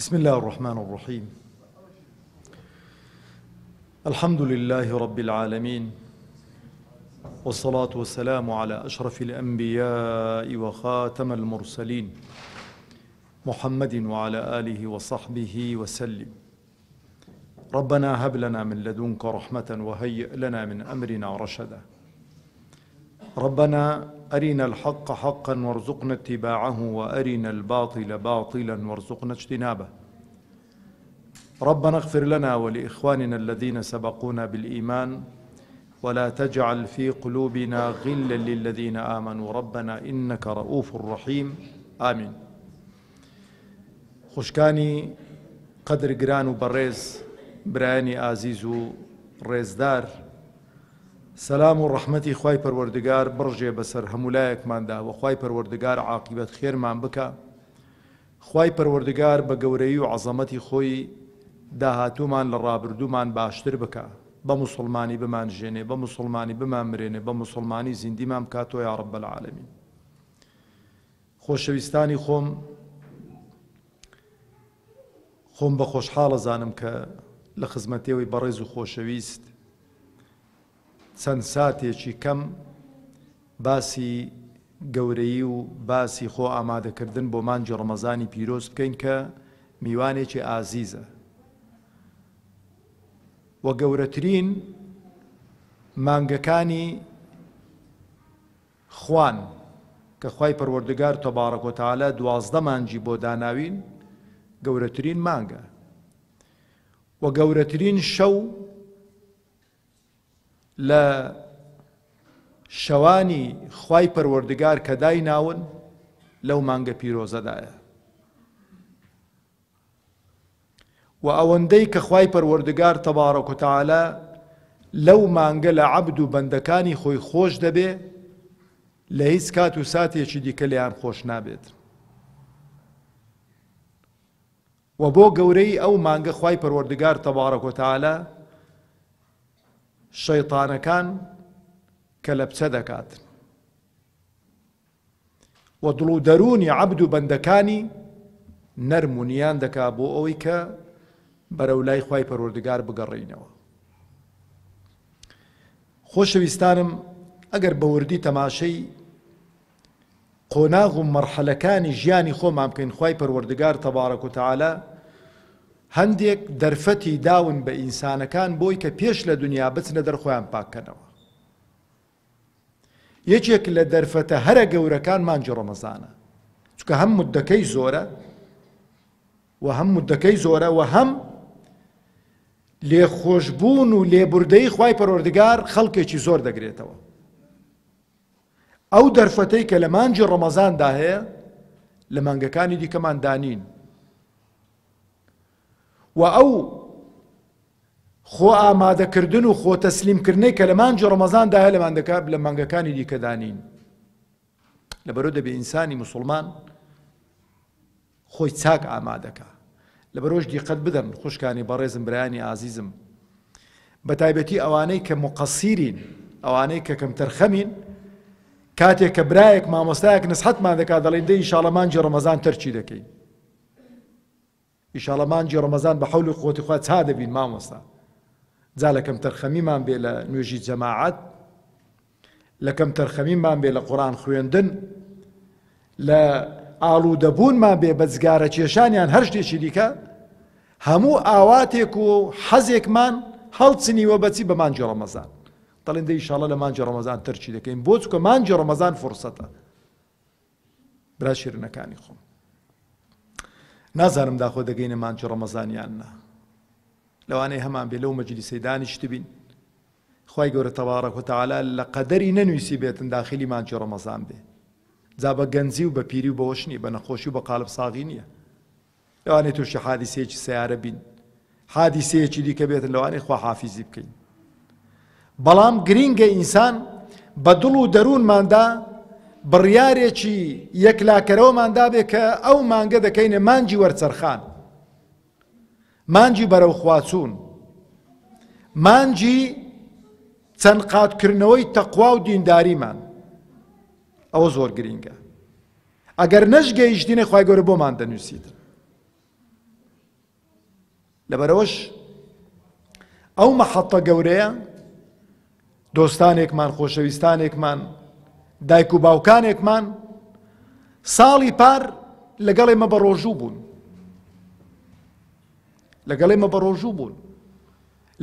بسم الله الرحمن الرحيم. الحمد لله رب العالمين، والصلاة والسلام على أشرف الأنبياء وخاتم المرسلين محمد وعلى آله وصحبه وسلم. ربنا هب لنا من لدنك رحمة وهيئ لنا من أمرنا رشدا. ربنا أرنا الحق حقا وارزقنا اتباعه وأرنا الباطل باطلا وارزقنا اجتنابه. ربنا اغفر لنا ولإخواننا الذين سبقونا بالإيمان ولا تجعل في قلوبنا غلا للذين آمنوا ربنا إنك رؤوف رحيم. آمين. خوشکانی قدر گران و بەڕێز برایانی ئازیز و ڕێزدار، سەلام و ڕەحمەتی خوای پەروەردگار بڕژێ بەسەر هەموو لایەکماندا و خوای پەروەردگار عاقبەت خێرمان بکە. خوای پەروەردگار بە گەورەی و عەزەمەتی خۆی داهاتوومان لە ڕابردوومان باشتر بکە، بە موسڵمانی بمان ژێنێ، بە موسڵمانی بمان مرێنێ، بە موسڵمانی زیندیمان بکاتەوە یا ڕەب العالەمین. خۆشەویستانی خۆم بە خۆشحاڵە زانم کە لە خزمەتێوەی بەڕێز و خۆشەویست چەند ساتێکی کەم باسی گەورەی و باسی خۆ ئامادەکردن بۆ مانجی ڕەمەزانی پیرۆز بکەین کە میوانێکی ئازیزە و گەورەترین مانگەکانی خوان کە خوای پەروەردگار تەبارەک و تەعالا 12 مانجی بۆ داناوین، گەورەترین مانگە و گەورەترین شەو لە شەوانی خوای پەروەردگار کە دایناون لەو مانگە پیرۆزەدایە. و ئەوەندەی کە خوای پەروەردگار تەبارەک و تەعالا لەو مانگە لە عەبد و بەندەکانی خۆی خۆش دەبێ، لە هیچ کات و ساتێکی دیکە لێیان خۆش نابێت. و بۆ گەورەی ئەو مانگە خوای پەروەردگار تەبارەک و تەعالا شەیطانەکان کە لە بچە دەکاتن و دڵ و دەرونی عەبد و بەندەکانی نەرمونیان دەکا بۆ ئەوەی کە بەرەو لای خوای پەروەردگار بگەڕێینەوە. خۆشەویستانم، ئەگەر بە وردی تەماشەی قۆناغ و مەرحەلەکانی ژیانی خۆمان بکەین، خوای پەروەردگار تەبارەک و تەعالا هەندێک دەرفەتی داون بە ئینسانەکان بۆی کە پێش لە دنیا بچنە دەرخۆیان پاککەنەوە. یەکێک لە دەرفەتە هەرە گەورەکان مانجی ڕەمەزانە، چونکە هەم مودەکەی زۆرە و هەم لێخۆشبوون و لێبوردەی خوای پەروەردگار خەڵکێکی زۆر دەگرێتەوە. ئەو دەرفەتەی کە لە مانجی ڕەمەزاندا هەیە لە مانگەکانی دیکەمان دانین، و ئەو خۆ ئامادەکردن و خۆ تەسلیمکردنەی کە لە مانجی ڕەمەزاندا هەیە لە مانگەکانی دیکە دانین. لەبەرەوە دەبێ ئینسانی موسڵمان خۆی چاک ئامادەکە. لەبەرەوەش دیقەت بدەن خوشکانی بەڕێزم برایانی ئازیزم، بە تایبەتی ئەوانەی کە مقەسیرین، ئەوانەی کە کەم تەرخەمین، کاتێک کە برایەک مامۆستایەک نسحەتمان دەکات دەڵێن دەی ئیشاڵە مانجی ڕەمەزان تەرچی دەکەین، ئیشاڵە مانجی ڕەمەزان بە حەولی قووەتی خوا چا دەبین مامۆستا. جا لە کەم تەرخەمیمان بێ لە نوێژی جەماعەت، لە کەم تەرخەمیمان بێ لە قورئان خوێندن، لە ئاڵوودەبوونمان بێ بە جگارە کێشانیان هەر شتێکی دیکە، هەموو ئاواتێک و حەزێکمان هەڵچنیوە بەچی بە مانجی ڕەمەزان. دەڵێن دەی ئیشاڵە لە مانجی ڕەمەزان تەرچی دەکەین، بۆ چونکە مانجی ڕەمەزان فورسەتە. برا شیرنەکانی خۆم، نازانم داخۆ دەگەینە مانجی ڕەمەزانیان نا، لەوانەیە هەمان بێ لەو مەجلیسەی دانیشت بین، خوای گەورە تەبارەک و تەعالا لە قەدەری نەنووسی بێتن داخلی مانجی ڕەمەزان بێ. جا بە گەنجی و بە پیری و بەوەش نیە، بە نەخۆشی و بە قالب ساغی نییە. لەوانەیە تووشی حادیسەیەکی سەیارە بین، حادیسەیەکی دیکە بێتن، لەوانەیە خوا حافیزی بکەین. بەڵام گرینگە ئینسان بە دڵ و دەروونماندا بڕیارێکی یەکلاکەرەوەماندا بێ کە ئەو مانگە دەکەینە مانجی وەرچەرخان، مانجی بەرەو خواچوون، مانجی چەند قاتکردنەوەی تەقوا و دینداریمان. ئەوە زۆر گرینگە. ئەگەر نەشگەیشتینە خوای گەورە بۆمان دەنووسیت. لەبەرەوەش ئەو مەحەڵتە گەورەیە دۆستانێکمان خۆشەویستانێکمان دایک و باوکانێکمان ساڵی پار لەگەڵ ئێمە بە ڕۆژوو بوون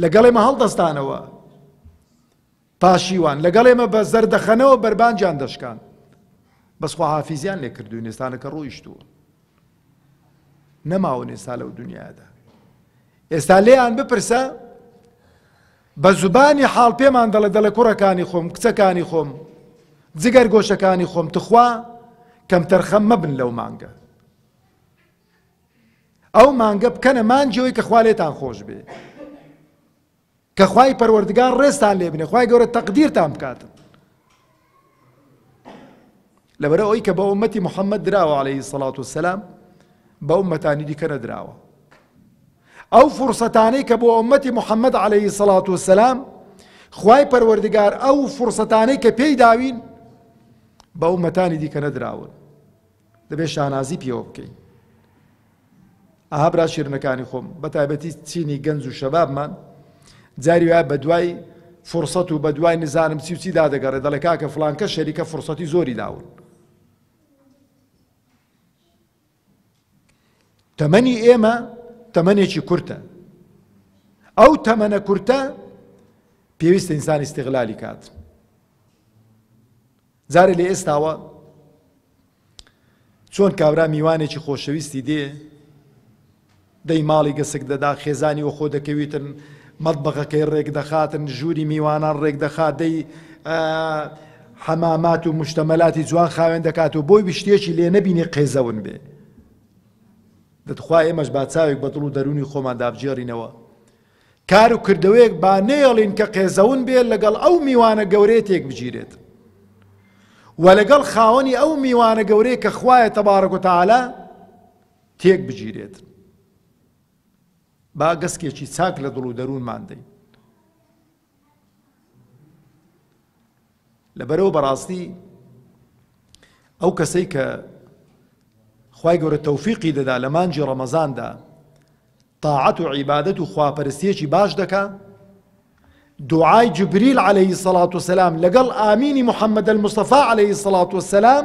لەگەڵ ئێمە هەڵدەستانەوە پاشیوان لەگەڵ ئێمە بە زەردەخەنەوە بەربانجیان دەشکان بەس خواحافیزیان لێ کردوون ئێستانەکە ڕۆیشتووە نەماون ئێستا لەو دنیادا ئێستا لێیان بپرسە بە زوبانی حاڵ پێمان دەڵێ کوڕەکانی خۆم کچەکانی خۆم جگەر گۆشەکانی خۆم تخوا کەم تەرخەم مەبن لەو مانگە ئەو مانگە بکەنە مانجەوەی کە خوا لێتان خۆش بێ کە خوای پەروەردگار ڕێستان لێ بنێ خوای گەورە تەقدیرتان بکاتن لەبەرە ئەوەی کە بە ئومەتی محەممەد دراوە عەلەیهی سەڵات وەسەلام بە ئومەتانی دیکە نەدراوە ئەو فرسەتانەی کە بۆ ئومەتی محەممەد عەلەیهی سەڵات وەسەلام خوای پەروەردگار ئەو فرسەتانەی کە پێی داوین بە ئومەتانی دیکە نەدراون دەبێت شانازی پێوە بکەین ئاها برا شیرنەکانی خۆم بە تایبەتی چینی گەنج و شەبابمان جاری وایە بە دوای فرسەت و بە دوای نزانم چی و چی دادەگەڕێ دەڵێ کاکە فڵانکە شەریکە فرسەتی زۆری داون تەمەنی ئێمە تەمەنێکی کورتە ئەو تەمەنە کورتە پێویستە ئینسان ئیستیغلالی کات جارێ لێ ئێستاوە چۆن کابرا میوانێکی خۆشەویستی دێ دەی ماڵی گەسک دەدا خێزانی وە خۆ دەکەویتن مەطبەخەکەی ڕێک دەخاتن ژووری میوانان ڕێک دەخات دەی حەمامات و مشتەمەلاتی جوان خاوێن دەکات و بۆی شتێکی لێ نەبینی قێزەون بێ دەتخوا ئێمەش با چاوێک بە دڵ و دەرونی خۆمان دابجێڕینەوە کار و کردەوەیەک با نێڵین کە قێزەون بێ لەگەڵ ئەو میوانە گەورەیە تێک بگیرێت و لەگەڵ خاوەنی ئەو میوانە گەورەیە کە خوایە تەبارەک و تەعالا تێک بگیرێت با گەسکێکی چاک لە دڵ و دەروونمان دەین لەبەرەوە بەڕاستی ئەو کەسەی کە خوای گەورە تەوفیقی دەدا لە مانجی ڕەمەزاندا تاعەت و عیبادەت و خواپەرستیەکی باش دەکا دوعای جبریل عەلەیهی سەڵات وسەلام لەگەڵ ئامینی محەممەد المستەفا عەلەیهی سەڵات وسەلام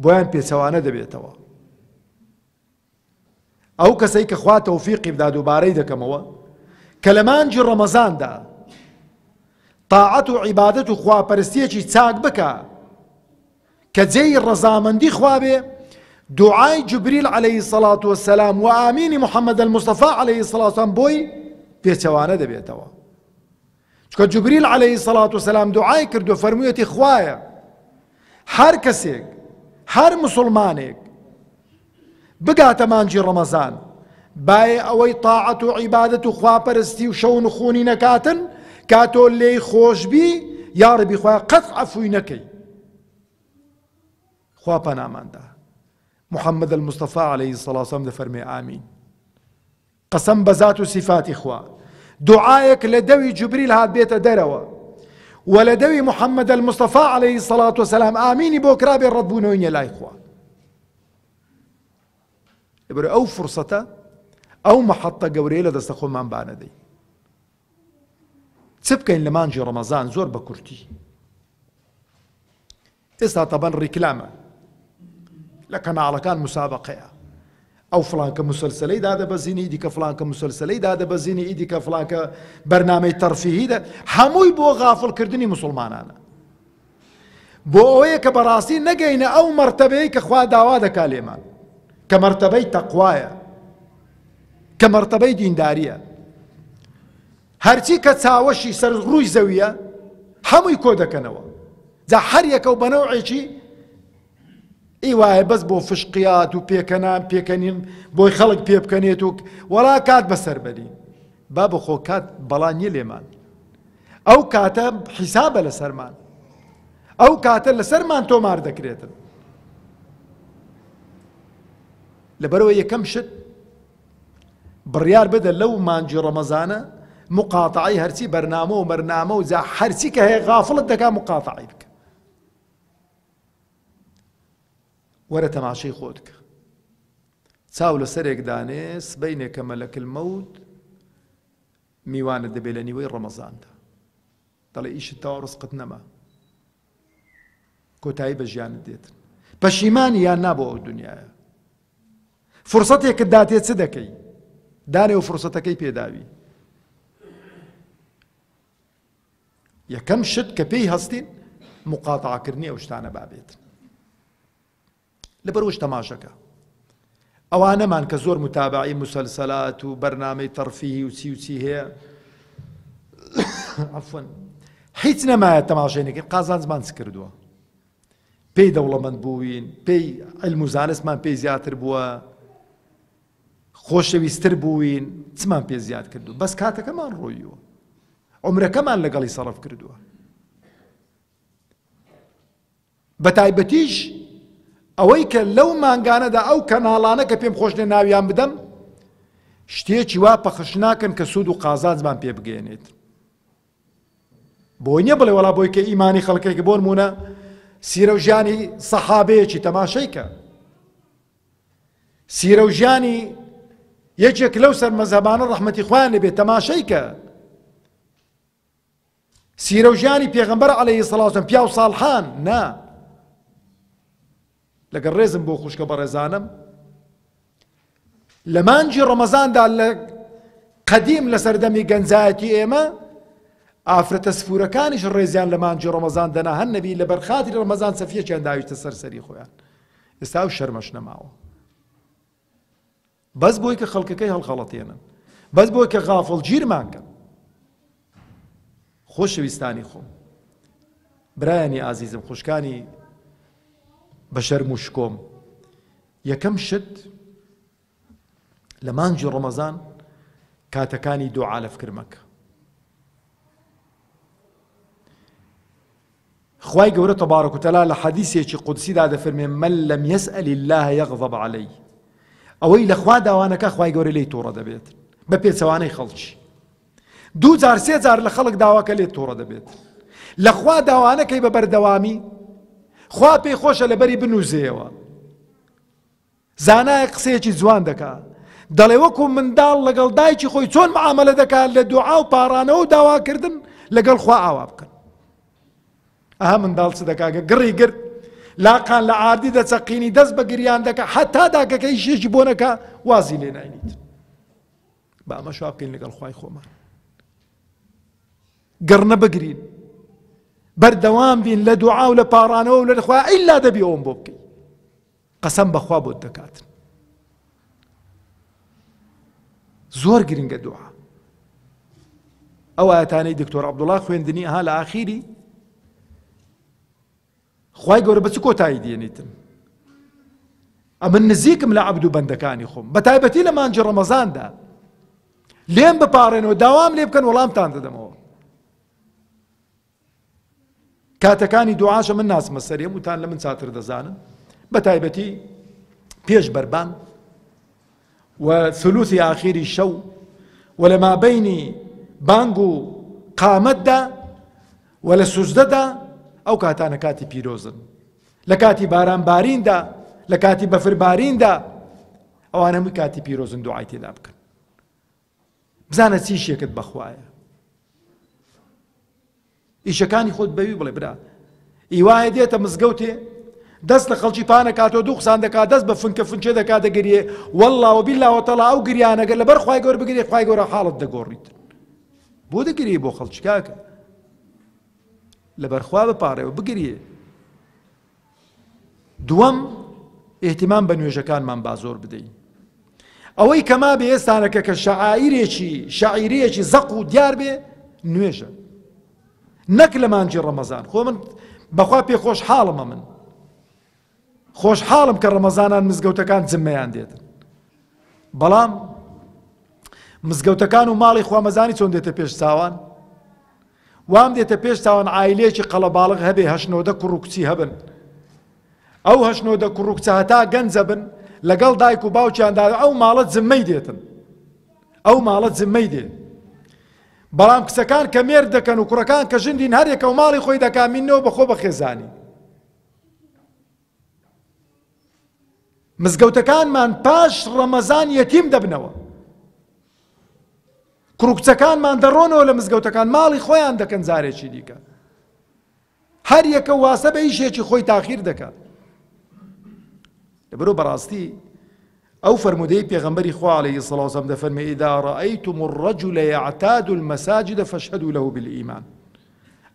بۆیان پێچەوانە دەبێتەوە ئەو کەسەی کە خوا تەوفیقی بدا دووبارەی دەکەمەوە کە لە مانجی ڕەمەزاندا تاعەت و عیبادەت و خواپەرستیەکی چاک بکە کە جێی ڕەزامەندی خوا بێ دوعای جبریل عەلەیهی سەڵات وسەلام و ئامینی محەممەد المستەفا عەلەیهی سەڵات وسەلام بۆی پێچەوانە دەبێتەوە چکە جبریل عەلەیهی سەڵات وسەلام دوعای کردو فەرموویەتی خوایە هەر کەسێک هەر موسڵمانێک بگاتە مانجی ڕەمەزان باێ ئەوەی تاعەت و عیبادەت و خواپەرستی و شەون و خونی نەکاتن کاتۆ لێی خۆشبی یا ڕەبی خوایە قەت عەفوی نەکەی خوا پەناماندا محەممەد المستەفا عەلەیهی سەڵات وسەلام دەفەرمێ ئامین قەسەم بە زات و سیفاتی خوا دوعایەک لە دەوی جبریل هات بێتە دەرەوە و لە دەوی محەممەد المستەفا عەلەیهی سەڵات وسەلام ئامینی بۆ کرابێ ڕەتبوونەوەی نیە لای خوا لەبەرەوە ئەو فرسەتە ئەو مەحەڵتە گەورەیە لە دەستە خۆمان بانەدەین چ بکەین لە مانجی ڕەمەزان زۆر بە کورتی ئێستا تەبەن ڕیکلامە لە کەناڵەکان مسابقەیە ئەو فڵانکە مسلسلەی دادەبەزینی ئیدیکە فڵانکە مسلسلەی دادەبەزینی ئیدیکە فڵانکە بەرنامەی تەرفیهیدا هەمووی بۆ غافڵکردنی موسڵمانانە بۆ ئەوەیە کە بەڕاستی نەگەینە ئەو مەرتەبەیەی کە خوا داوا دەکا لێمان کە مەرتەبەی تەقوایە کە مەرتەبەی دینداریە هەرچی کە چاوەشی سەر ڕووی زەویە هەمووی کۆ دەکەنەوە جا هەر یەکە و بەنەوعێکی ئیوایە بەس بۆ فشقیات و پێکەنین بۆی خەڵک پێ بکەنێت و وەڵا کات بەسەر بەرین با بەخۆ کات بەڵا نییە لێمان ئەو کاتە حیسابە لەسەرمان ئەو کاتە لەسەرمان تۆمار دەکرێتن لەبەرەوە یەکەم شت بڕیار بدە لەو مانجی ڕەمەزانە مقاتعی هەرچی بەرنامە و مەرنامە و جا هەرچی کە هەیە غافڵت دەکا مقاتعی بکە وەرە تەماشەی خۆت بکە چاو لەسەرێک دانێ سبەینێکە مەلەک المەوت میوانت دەبێت لە نیوەی ڕەمەزاندا دەڵێ ئیشت تەواو ڕزقت نەما کۆتایی بە ژیانت دێتن پەشیمانی یان نابۆ ئەو دنیایە فرسەتێکت داتێت چ دەکەی دانێ و فرسەتەکەی پێداوی یەکەم شت کە پێی هەستین مقاتعەکردنی ئەو شتانە بابێتن لەبەرەوەش تەماشەکە ئەوانەمان کە زۆر متابعی مسلسلات و بەرنامەی تەرفیهی و چی هەیە عەفوەن هیچ نەمایە تەماشای قازان زمان چ کردووە پێی دەوڵەمەند بووین پێی علم و زانستمان پێی زیاتر بووە خۆشەویستتر بووین چمان پێ زیاد کردو بەس کاتەکەمان ڕۆیوە عمرەکەمان لەگەڵی سەرف کردووە بە تایبەتیش ئەوەی کە لەو مانگانەدا ئەو کەناڵانە کە پێم خۆش ناویان بدەم شتێکی وا پەخش ناکەن کە سوود و قازانجمان پێ بگەێنێت بۆی نییە بڵێ وەڵا بۆی کە ئیمانی خەڵکێک بۆ نمونە سیرە و ژیانی سەحابەیەکی تەماشەیکە سیرە و ژیانی یەکێک لەو سەر مەزهەبانە ڕەحمەتی خوایان لێبێت تەماشەیکە سیرە و ژیانی پێغەمبەر عەلەیهی سەڵات وسەلام پیا و ساڵحان نا لەگەڵ ڕێزم بۆ خوشکە بەڕێزانم لە مانجی ڕەمەزاندا لە قەدیم لە سەردەمی گەنجایەتی ئێمە ئافرەتە سفورەکانیش ڕێزیان لە مانجی ڕەمەزان دەنا هەر نەبی لە بەرخاتری ڕەمەزان سەفیەکیان داویشتە سەرسەری خۆیان ئێستا و شەرمەش نەماوە بەس بۆی کە خەڵکەکەی هەڵخەڵەتێنن بەس بۆی کە غافڵگیرمان کەن خۆشەویستانی خۆم برایانی ئازیزم خوشکانی بە شەرم و شکۆم یەکەم شت لە مانجی ڕەمەزان کاتەکانی دوعا لە فکر مەکە خوای گەورە تەبارەک و تەعالا لە حەدیثێکی قودسیدا دەفەرمێ من لەم یەسئەل الله یەغضب عەلەیه ئەوەی لە خوا داوانەکە خوای گەورە لێی تووڕە دەبێت بە پێچەوانەی خەڵکی دوو جار سێ جار لە خەڵک داواکە لێت تووڕە دەبێت لە خوا داوانەکەی بە بەردەوامی خوا پێی خۆشە لەبەری بنووزێەوە زانایە قسەیەکی جوان دەکات دەڵێ وەکو منداڵ لەگەڵ دایکی خۆی چۆن معامەلە دەکات لە دوعا و پارانەوە و داواکردن لەگەڵ خوا ئاوا بکەن ئەها منداڵ چ دەکاگە گڕی گرت لاقان لە ئاردی دەچەقینی دەست بە گریان دەکە حتا داکەکەی شێکی بۆ نەکا وازی لێ ناینیت بە ئەمە شوا بکەین لەگەڵ خوای خۆمان گڕنە بگرین بەردەوام بین لە دوعا و لە پارانەوە و لە خوا ئیلا دەبی ئەوم بۆ بکەی قەسەم بەخوا بۆت دەکاتن زۆر گرنگە دوعا ئەو ئاەتانەی دکتۆر عەبدوڵڵا خوێندنی ئەها لە ئاخیری خوای گەورە بە چ کۆتایی دێنیتن ئەمن نزیکم لە عەبد و بەندەکانی خۆم بە تایبەتی لە مانجی ڕەمەزاندا لێم بپارێنەوە داوام لێ بکەن وەڵامتان دەدەمەوە کاتەکانی دوعاشە من ناسمە سەرێم وتان لە من چاتر دەزانن بە تایبەتی پێش بەربان و ثلوثی ئاخیری شەو و لە مابەینی بانگ و قامەتدا و لە سوزدەدا ئەو کاتانە کاتی پیرۆزن لە کاتی باران باریندا لە کاتی بەفر باریندا ئەوان هەمووی کاتی پیرۆزن دوعای تێدا بکەن بزانە چی شێکت بەخوایە ئیشەکانی خۆت بەوی بڵێ برا ئیوایە دێتە مزگەوتێ دەست لە خەڵکی پانە کاتۆ دوو قسان دەکات دەست بە فنکە فنچێ دەکات دەگەریێ وەڵڵا وەبیللا وەتەڵا ئەو گریانەگە لەبەر خوای گەورە بگرێ خوای گەورە حاڵت دەگۆڕیت بۆ دەگریێ بۆ خەڵکی کاکە لەبەر خوا بپارێەوە بگریێ دووەم ئێحتیمام بە نوێژەکانمان با زۆر بدەین ئەوەی کەما بێ ئێستانەکە کە شەعیرەیەکی زەق و دیار بێ نوێژە نەک لە مانجی ڕەمەزان خۆ من بەخوا پێ خۆشحاڵمە من خۆشحاڵم کە ڕەمەزانان مزگەوتەکان جممەیان دێتن بەڵام مزگەوتەکان و ماڵی خوامەزانی چۆن دێتە پێش چاوان وام دێتە پێش چاوان عایلەیەکی قەڵەباڵغ هەبێ هەشنۆدە کوڕ و کچی هەبن ئەو هەشنۆدە کوڕ و کچە هەتا گەنجە بن لەگەڵ دایک و باوکیاندا ئەو ماڵە جممەی دێتن ئەو ماڵە جممەی دێت بەڵام کچەکان کە مێر دەکەن و کوڕەکان کە ژندین هەرێکە و ماڵی خۆی دەکامینەوە بەخۆ بەخێزانی مزگەوتەکانمان پاش ڕەمەزان یەتیم دەبنەوە، کوڕکچەکانمان دەڕۆنەوە لە مزگەوتەکان، ماڵی خۆیان دەکەن جارێکی دیکە، هەر یەکە واسە بە ئیشێکی خۆی تاخیر دەکات. لەبەرەوە بەڕاستی ئەو فەرمودەی پێغەمبەری خوا عەلەیهی سەڵات وسەلام دەفەرمێ ئیذا ڕەئەیتم الرەجوڵ یەعتاد المەساجد فاشهدوا له بالئیمان.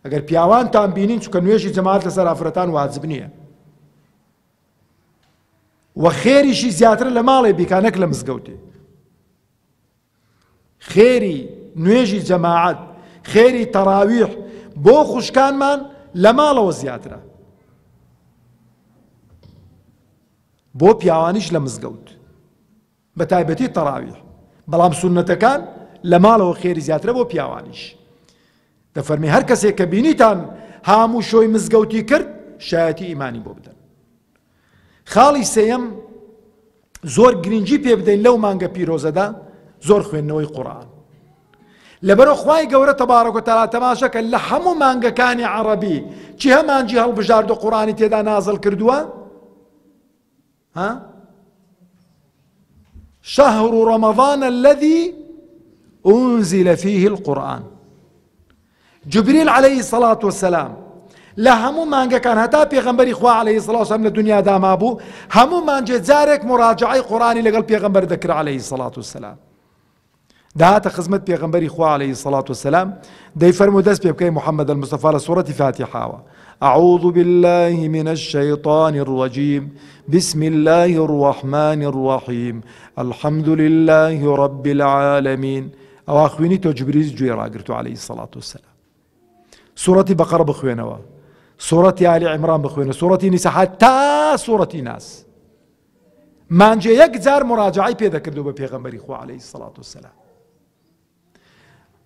ئەگەر پیاوانتان بینین، چونکە نوێژی جەماعەت لەسەر ئافرەتان واجب نییە، و خێریشی زیاتر لە ماڵێ بیکا نەک لە مزگەوتێ. خێری نوێژی جەماعەت، خێری تەراویح بۆ خوشکانمان لە ماڵەوە زیاترە، بۆ پیاوانیش لە مزگەوت، بە تایبەتی تەراویح. بەڵام سونەتەکان لە ماڵەوە خێری زیاترە بۆ پیاوانیش. دەفەرمێ هەر کەسێک کە بینیتان هاموو شۆی مزگەوتی کرد، شایەتی ئیمانی بۆ بدەن. خاڵی سێیەم، زۆر گرنگی پێ بدەین لەو مانگە پیرۆزەدا، زۆر خوێندنەوەی قورئان. لەبەرەوە خوای گەورە تەبارەک و تەعالا تەماشەکە لە هەموو مانگەکانی عەرەبی چی هەمانجی هەڵبژاردە قورئانی تێدا نازڵ کردووە؟ شهر رمضان الذي أنزل فيه القرآن. جبريل عليه الصلاة والسلام لە هەموو مانگەکان هەتا پێغەمبەری خوا عەلەیهی سەڵات وسەلام لە دنیادا مابوو، هەموو مانجێ جارێک مراجعەی قورئانی لەگەڵ پێغەمبەر دەکرد عەلەیهی سەڵات وسەلام. دەهاتە خزمەت پێغەمبەری خوا عەلەیهی سەڵات وسەلام، دەیفەرموو دەست پێ بکەی محەممەد المستەفا لە سوورەتی فاتحاوە: أعوذ بالله من الشيطان الرجيم بسم الله الرحمن الرحيم الحمد لله رب العالمين. ئەو خوێنی تۆ جبریل گوێ ڕاگرتو عەلەیهی سەڵات وسەلام. سوورەتی بەقەرە بخوێنەوە، سوورەتی ئالی عیمران بخوێنە، سوورەتی نیسا تا سوورەتی ناس. مانجێ یەک جار مراجعەی پێ دەکردو بە پێغەمبەری خوا عەلەیهی سەڵات وسەلام.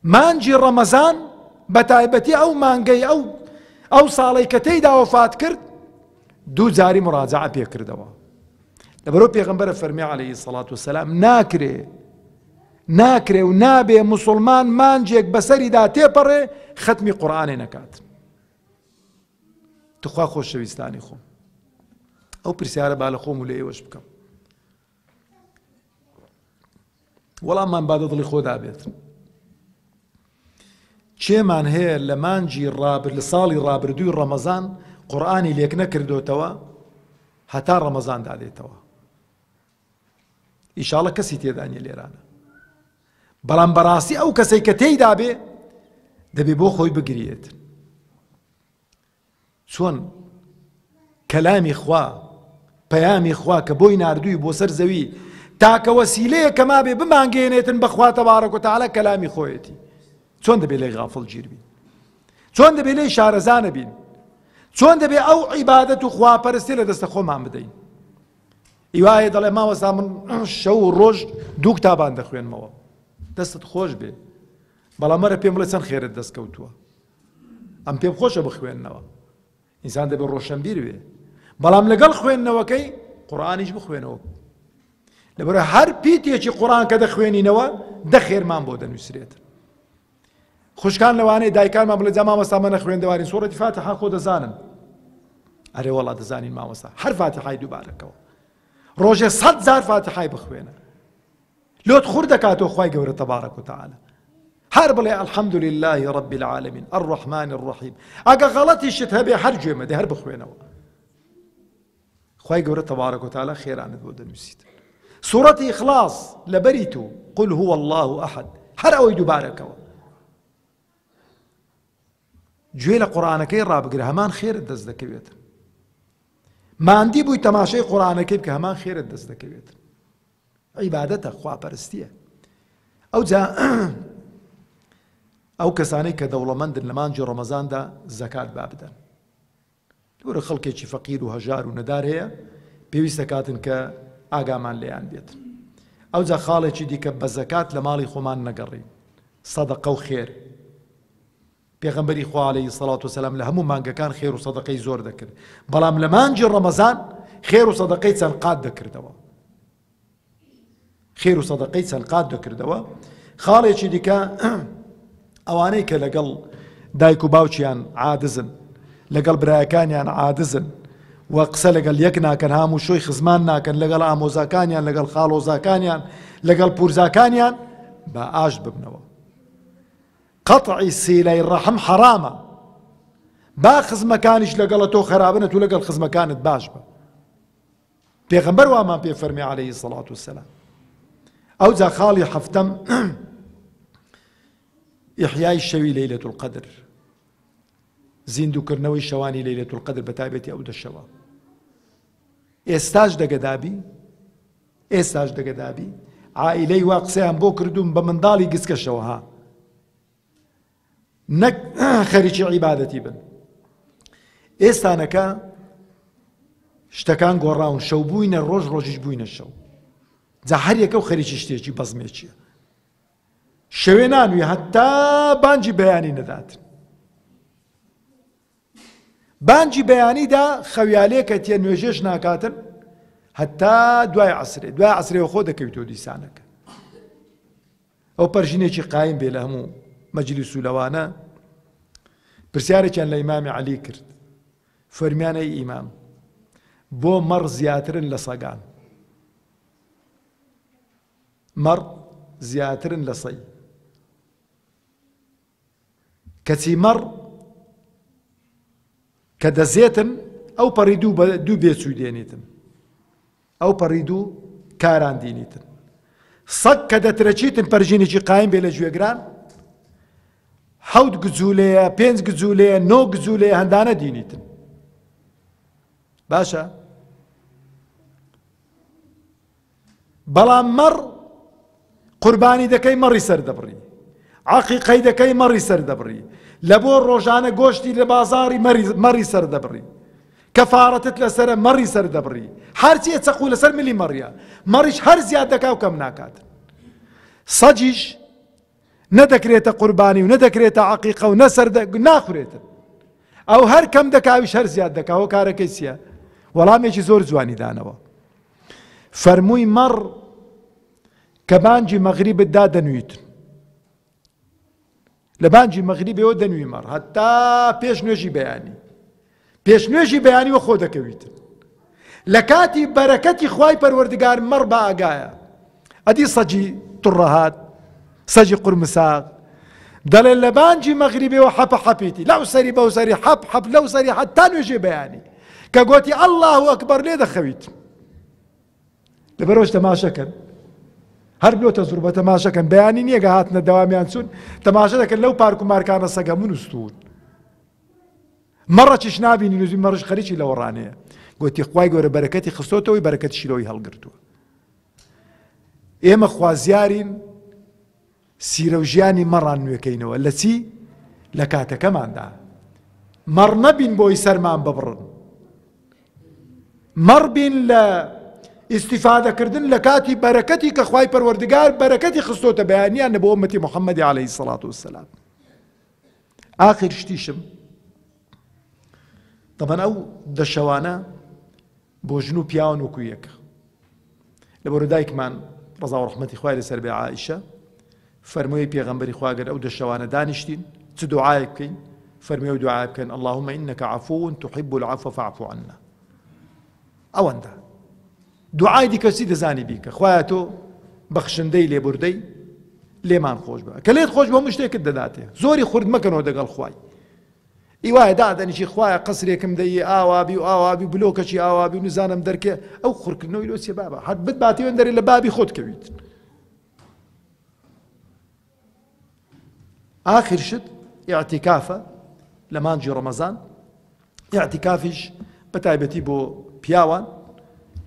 مانجی ڕەمەزان بە تایبەتی ئەو مانگەی ئەو ساڵەی کە تێیدا وەفات کرد، دوو جاری مراجعە پێ کردەوە. لەبەرەوە پێغەمبەرە فەرمی عەلەیهی سەڵات وسەلام ناکرێ و نابێ موسڵمان مانجێک بەسەریدا تێپەڕێ ختمی قورئانێ نەکات. تخوا خۆشەویستانی خۆم، ئەو پرسیارە با لە خۆم و لە ئێوەش بکەم، وەڵاممان با لە دڵی خۆدا بێت. چێمان هەیە لە مانجی لە ساڵی ڕابردووی ڕەمەزان قورئانی لێک نەکردوتەوە هەتا ڕەمەزان دادێتەوە؟ ئیشاڵە کەسی تێدانیە لێرانە. بەڵام بەڕاستی ئەو کەسەی کە تێیدا بێ دەبێ بۆ خۆی بگرێت. چۆن کەلامی خوا، پەیامی خوا کە بۆی ناردووی بۆ سەر زەوی تاکە وەسیلەیە کە مابێ بمانگەێنێتن بەخوا تەبارەک و تەعالا کەلامی خۆیەتی، چۆن دەبێ لێی غافڵ گیر بین؟ چۆن دەبێ لێی شارەزانە بین؟ چۆن دەبێ ئەو عیبادەت و خواپەرستی لە دەستە خۆمان بدەین؟ ئیوایە دەڵێ ماوەستا من شەو و ڕۆژ دوو کتابان دەخوێنمەوە، دەستت خۆش بێ، بەڵام مەرە پێم بڵێ چەند خێرت دەستکەوتووە. ئەم پێم خۆشە بخوێننەوە، ئینسان دەبێ ڕۆشنبیر بێ، بەڵام لەگەڵ خوێندنەوەکەی قورئانیش بخوێنەوە. لەبەرە هەر پیتێکی قورئان کە دەخوێنینەوە دە خێرمان بۆ دەنووسرێت. خوشکان لەوانەیە دایکانمان بڵێ جا مامۆستا مە نەخوێندەوارین سوورەتی فاتحە خۆ دەزانن. ئەرێ وەڵا دەزانین مامۆستا، هەر فاتحای دووبارەکەوە ڕۆژێ 100 جار فاتحای بخوێنە، لۆت خوڕ دەکاتەوە خوای گەورە تەبارەک و تەعالا. هەر بڵێ الحەمد لله رب العالمین الرحمن الرحیم. ئەگە غەڵەتیشت هەبێ هەر گوێمە دێ هەر بخوێنەوە، خوای گەورە تەبارەک و تەعالا خێرانت بۆ دەنووسیت. سوورەتی ئیخلاص لەبەری تو قل هو الله ئەحەد، هەر ئەوەی دووبارەکەوە. گوێ لە قورئانەکەی ڕابگرە، هەمان خێرت دەست دەکەوێت. ماندی بووی تەماشای قورئانەکەی بکە، هەمان خێرت دەست دەکەوێت. عیبادەتە، خواپەرستیە. ئەوجا ئەو کەسانەی کە دەوڵەمەندن لە مانجی ڕەمەزاندا زەکات با بدەن. لەبەرە خەڵکێکی فەقیر و هەژار و نەدار هەیە، پێویستە کاتن کە ئاگامان لێیان بێت. ئەوجا خاڵێکی دیکە بە زەکات لە ماڵی خۆمان نەگەڕین، سەدەقە و خێر. پێغەمبەری خوا عەلەیهی سەڵات وسەلام لە هەموو مانگەکان خێر و سەدەقەی زۆر دەکرد، بەڵام لە مانجی ڕەمەزان خێر و سەدەقەی چەند قات دەکردەوە. خێر و سەدەقەی چەند قات دەکردەوە. خاڵێکی دیکە ئەوانەی کە لەگەڵ دایک و باوچیان عادزن، لەگەڵ برایەکانیان عادزن و قسە لەگەڵ یەک ناکەن، هەموو شۆی خزمان ناکەن لەگەڵ ئامۆزاکانیان لەگەڵ خاڵۆزاکانیان لەگەڵ پورزاکانیان بە ئاشت ببنەوە. قەتعی سیلەی ڕەحم حەرامە، با خزمەکانیش لەگەڵە تۆ خەرابنە و لەگەڵ خزمەکانت باش بە. پێغەمبەر وامان پێ فەرمی عەلەیهی سەڵات وسەلام. ئەو جا خاڵی حەفتەم ئیحیای شەوی لەیلەت القەدر، زیندووکردنەوەی شەوانی لەیلەت القەدر بە تایبەتی ئەو دەشەوە. ئێستاش دەگەدابی عائیلەی وا قسەیان بۆ کردوم بە منداڵی گسکەشەوە ها، نەک خەریکی عیبادەتی بن. ئێستانەکە شتەکان گۆڕاون، شەو بووینە ڕۆژ، ڕۆژیش بووینە شەو. جا هەر یەکە و خەریکی شتێکی بەزمێکیە. شەوێ نانوێ هەتا بانجی بەیانی نەداتن. بانجی بەیانیدا خەویالێکە تێ نوێژێش ناکاتن هەتا دوای عەسرێ. دوای عەسرێەوە خۆ دەکەویتەوە دیسانەکە. ئەو پەرژینێکی قایم بێ لە هەموو مەجلیس و لەوانە پرسیارێکیان لە ئیمامی عەلی کرد، فەرمیانەی ئیمام بۆ مەڕ زیاترن لە سەگان، مەڕ زیاترن لە سەی. کەچی مەڕ کە دەزێتن ئەو پەڕی دوو بێچوو دێنیتن، ئەو پەڕی دوو کاران دینیتن. سەگ کە دەترەچیتن پەرژینێکی قایم بێ لە گوێگران، 7 گجوولەیە، 5 گجوولەیە، 9 گجوولەیە، هەندانە دینیتن. باشە؟ بەڵام مەڕ قوربانی دەکەی مەڕی سەر دەبڕی، عەقیقەی دەکەی مەڕی سەر دەبڕی، لە بۆ ڕۆژانە گۆشتی لە بازاڕی مەڕی سەر دەبڕی، کەفارەتت لەسەرە مەڕی سەر دەبڕی، هەرچیە چەقو لەسەر ملی مەڕیە، مەڕیش هەر زیاد دەکا و کەم ناکاتن. سەجیش نەدەکرێتە قوربانی و نەدەکرێتە عەقیقە و ناخورێتن. ئەو هەر کەم دەکاویش هەر زیاد دەکاوە. کارەکەی چییە؟ وەڵامێکی زۆر جوانی دانەوە. فەرمووی مەڕ کە بانجی مەغریبت دا دەنوویتن، لە بانجی مەغریبەوە دەنووی مەڕ هەتا پێش نوێژی بەیانی، پێش نوێژی بەیانیوە خۆ دەکەویتن. لە کاتی بەرەکەتی خوای پەروەردگار مەڕ بە ئاگایە. ئەدی سەجی توڕەهات، سەجی قورمساق دەڵێ لە بانجی مەغریبەوە حەپە حەپیتی، لەو سەری بەو سەری حەپ حەپ لەو سەری هەتا نوێژی بەیانی، کە گوتی ئەڵڵاهو ئەکبەر لێ دەخەویت. لەبەرەوەش تەماشەکەن، هەر بلۆتە زوور بە تەماشەکەن، بەیانی نییە هاتنە دەوامیان چوون تەماشە دەکەن لەو پارک و مارکانە سەگە منوستون. مەڕەچیش نابینی نوێژی مەڕش خەریکی لەوە ڕانەیە. گوتی خوای گەورە بەرەکەتی خستۆتەوەی بەرەکەتی شیلۆی هەڵگرتووە. ئێمە خوازیارین سیرە و ژیانی مەڕان نوێکەینەوە. لە چی؟ لە کاتەکەماندا. مەڕ نەبین بۆی سەرمان ببڕن، مەڕ بین لە ئیستیفادەکردن لە کاتی بەرەکەتی کە خوای پەروەردگار بەرەکەتی خستۆتە بەیانیان بۆ ئومەتی موحەممەدی عەلەیهی سەڵات وسەلام. ئاخر شتیشم طبعا ئەو دەشەوانە بۆ ژن و پیاوان وەکو یەکە. لەبەرەوە دایکمان ڕەزا و ڕەحمەتی خوای لەسەر بێ عائیشە فەرمووی پێغەمبەری خوا گەر ئەو دەشەوانە دانیشتین چ دوعایەک بکەین؟ فەرمووی دوعای بکەن اللهم إنك عفو تحب العفو فاعف عنا. ئەوەندە دوعای دیکەسی دەزانی بیکە، خوایە تۆ بەخشندەی لێبوردەی لێمان خۆش بە، کە لێت خۆش بە هەموو شتێکت دەداتێ. زۆری خورد مەکەنەوە دەگەڵ خوای. ئیوایە دادەنیشی خوایە قەسرێکم دەیە ئاوابی و ئاوابی بلۆکەچی ئاوابی و نزانم دەرکێ ئەو خوڕکردنەوەی لۆچێ بابە هەر بت باتیوێن دەرێ لە بابی خۆت کەویت. آخر شت ئیعتیکافە لە مانجی ڕەمەزان. ئیعتیکافیش بەتایبەتی بۆ پیاوان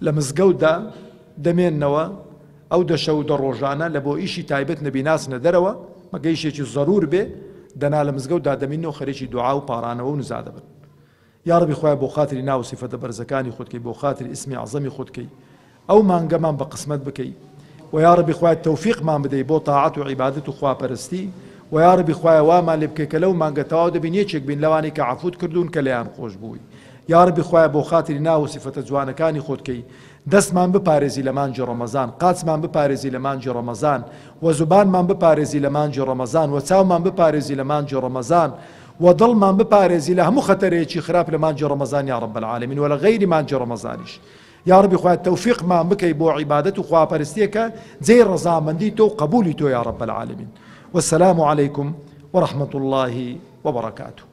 لە مزگەوتدا دەمێننەوە ئەو دەشە و دەڕۆژانە لە بۆ ئیشی تایبەت نەبیناسنە دەرەوە مەگەیشێکی زەرور بێ دەنا لە مزگەوتدا دەمێننەوە خەریکی دوعا و پاڕانەوە و نزا دەبن. یا ڕەبی خوایە بۆ خاتری ناو سیفەتە بەرزەکانی خۆتکەی، بۆ خاتری ئیسمی عەزەمی خۆتکەی، ئەو مانگەمان بە قسمەت بکەی، و یا ڕەبی خوایە تەوفیقمان بدەی بۆ تاعەت و عیبادەت و خواپەرستی، و یا ڕەبی خوایە وامان لێ بکەی کە لەو مانگە تەواو دەبین یەکێک بین لەوانی کە عەفوت کردوون کە لەیان خۆش بووی. یا ڕەبی خوایە بۆ خاتری ناو سیفەتە جوانەکانی خۆتکەی دەستمان بپارێزی لە مانجی ڕەمەزان، قاچمان بپارێزی لە مانجی ڕەمەزان، و زوبانمان بپارێزی لە مانجی ڕەمەزان، و چاومان بپارێزی لە مانجی ڕەمەزان، و دڵمان بپارێزی لە هەموو خەتەرێکی خراپ لە مانجی ڕەمەزان یا رب العالمین و لە غەیری مانجی ڕەمەزانیش. یا ربی خوای تەوفیقمان بکەی بۆ عیبادەت و خواپەرستیەکە جێی ڕەزامەندی تۆ و قبولی تۆ یا رب العالمین. والسلام عليكم ورحمة الله وبركاته.